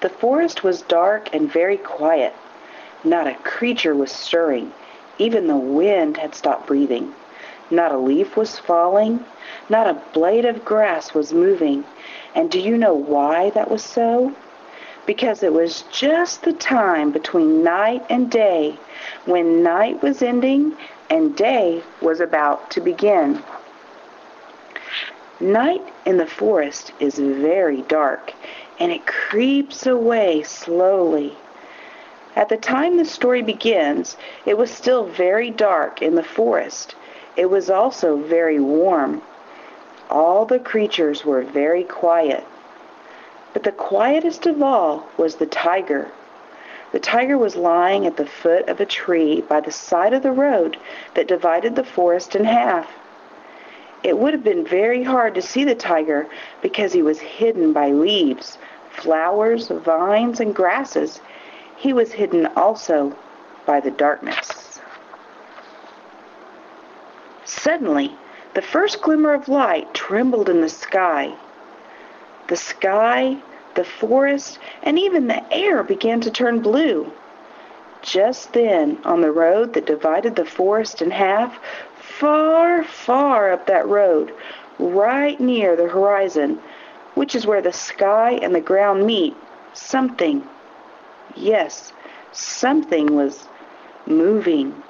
The forest was dark and very quiet. Not a creature was stirring. Even the wind had stopped breathing. Not a leaf was falling. Not a blade of grass was moving. And do you know why that was so? Because it was just the time between night and day, when night was ending and day was about to begin. Night in the forest is very dark, and it creeps away slowly. At the time the story begins, it was still very dark in the forest. It was also very warm. All the creatures were very quiet. But the quietest of all was the tiger. The tiger was lying at the foot of a tree by the side of the road that divided the forest in half. It would have been very hard to see the tiger because he was hidden by leaves, flowers, vines, and grasses. He was hidden also by the darkness. Suddenly, the first glimmer of light trembled in the sky. The sky, the forest, and even the air began to turn blue. Just then, on the road that divided the forest in half, far, far up that road, right near the horizon, which is where the sky and the ground meet, something, yes, something was moving.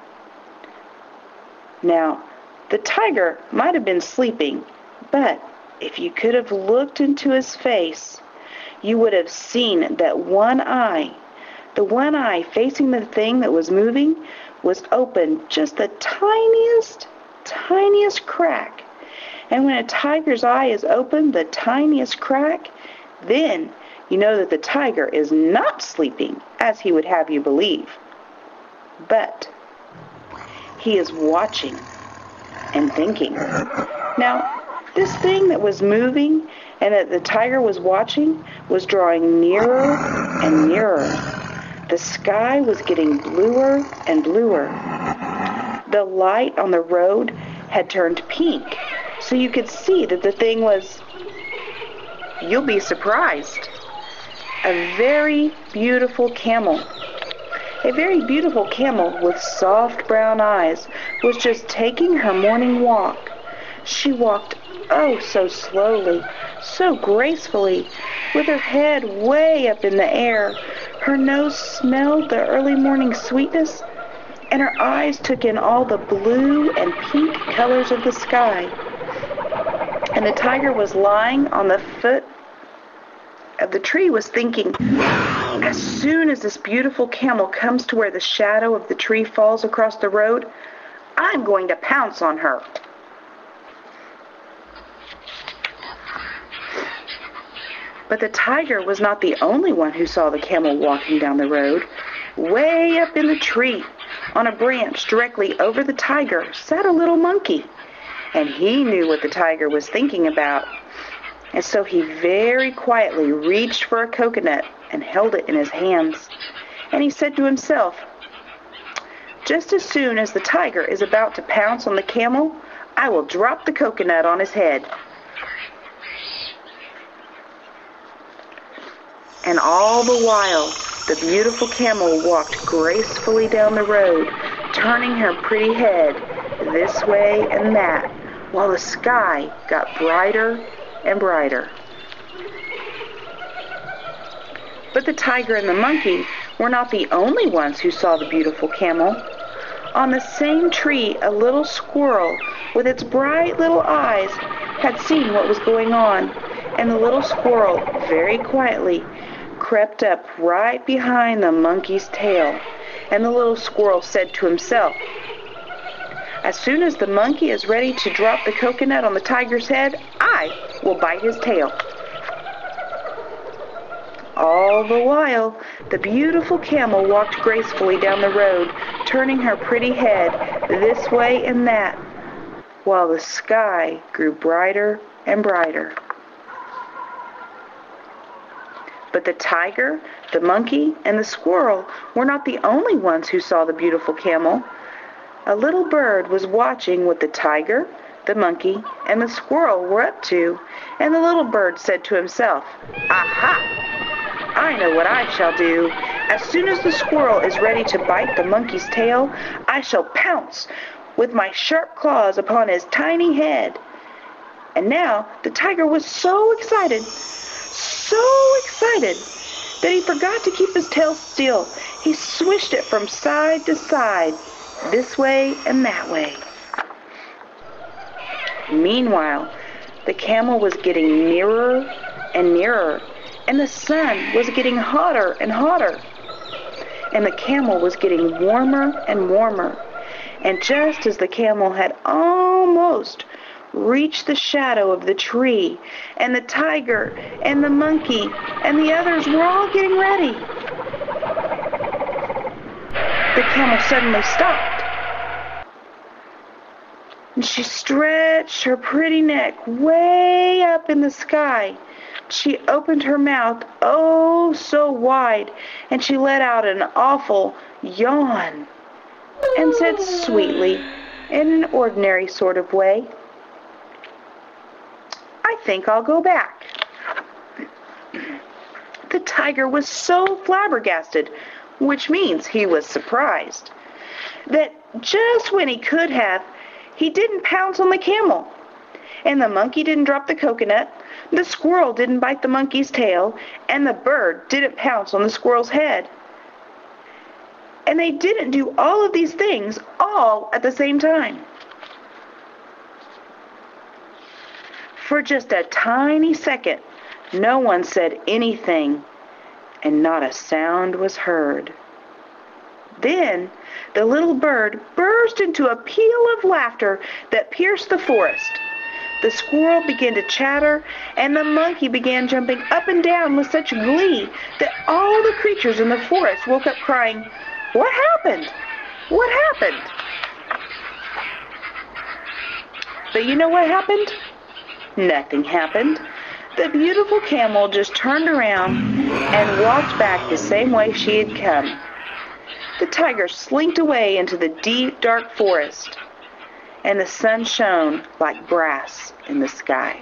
Now, the tiger might have been sleeping, but if you could have looked into his face, you would have seen that one eye, the one eye facing the thing that was moving, was open just the tiniest crack. And when a tiger's eye is open, the tiniest crack, then you know that the tiger is not sleeping, as he would have you believe. But he is watching and thinking. Now, this thing that was moving and that the tiger was watching was drawing nearer and nearer. The sky was getting bluer and bluer. The light on the road had turned pink, so you could see that the thing was, you'll be surprised, a very beautiful camel. A very beautiful camel with soft brown eyes was just taking her morning walk. She walked oh so slowly, so gracefully, with her head way up in the air. Her nose smelled the early morning sweetness, and her eyes took in all the blue and pink colors of the sky. And the tiger was lying on the foot of the tree, was thinking, as soon as this beautiful camel comes to where the shadow of the tree falls across the road, I'm going to pounce on her. But the tiger was not the only one who saw the camel walking down the road. Way up in the tree, on a branch directly over the tiger, sat a little monkey. And he knew what the tiger was thinking about. And so he very quietly reached for a coconut and held it in his hands. And he said to himself, just as soon as the tiger is about to pounce on the camel, I will drop the coconut on his head. And all the while, the beautiful camel walked gracefully down the road, turning her pretty head this way and that, while the sky got brighter and brighter. But the tiger and the monkey were not the only ones who saw the beautiful camel. On the same tree, a little squirrel with its bright little eyes had seen what was going on, and the little squirrel very quietly crept up right behind the monkey's tail. And the little squirrel said to himself, as soon as the monkey is ready to drop the coconut on the tiger's head, I will bite his tail. All the while, the beautiful camel walked gracefully down the road, turning her pretty head this way and that, while the sky grew brighter and brighter. But the tiger, the monkey, and the squirrel were not the only ones who saw the beautiful camel. A little bird was watching what the tiger, the monkey, and the squirrel were up to, and the little bird said to himself, aha! I know what I shall do. As soon as the squirrel is ready to bite the monkey's tail, I shall pounce with my sharp claws upon his tiny head." And now the tiger was so excited that he forgot to keep his tail still. He swished it from side to side, this way and that way. Meanwhile, the camel was getting nearer and nearer, and the sun was getting hotter and hotter, and the camel was getting warmer and warmer. And just as the camel had almost reached the shadow of the tree, and the tiger and the monkey and the others were all getting ready, the camel suddenly stopped. And she stretched her pretty neck way up in the sky. She opened her mouth oh so wide, and she let out an awful yawn and said sweetly, in an ordinary sort of way, "I think I'll go back." The tiger was so flabbergasted, which means he was surprised, that just when he could have, he didn't pounce on the camel, and the monkey didn't drop the coconut, the squirrel didn't bite the monkey's tail, and the bird didn't pounce on the squirrel's head. And they didn't do all of these things all at the same time. For just a tiny second, no one said anything, and not a sound was heard. Then the little bird burst into a peal of laughter that pierced the forest. The squirrel began to chatter, and the monkey began jumping up and down with such glee that all the creatures in the forest woke up crying, "What happened? What happened?" But you know what happened? Nothing happened. The beautiful camel just turned around and walked back the same way she had come. The tiger slinked away into the deep, dark forest, and the sun shone like brass in the sky.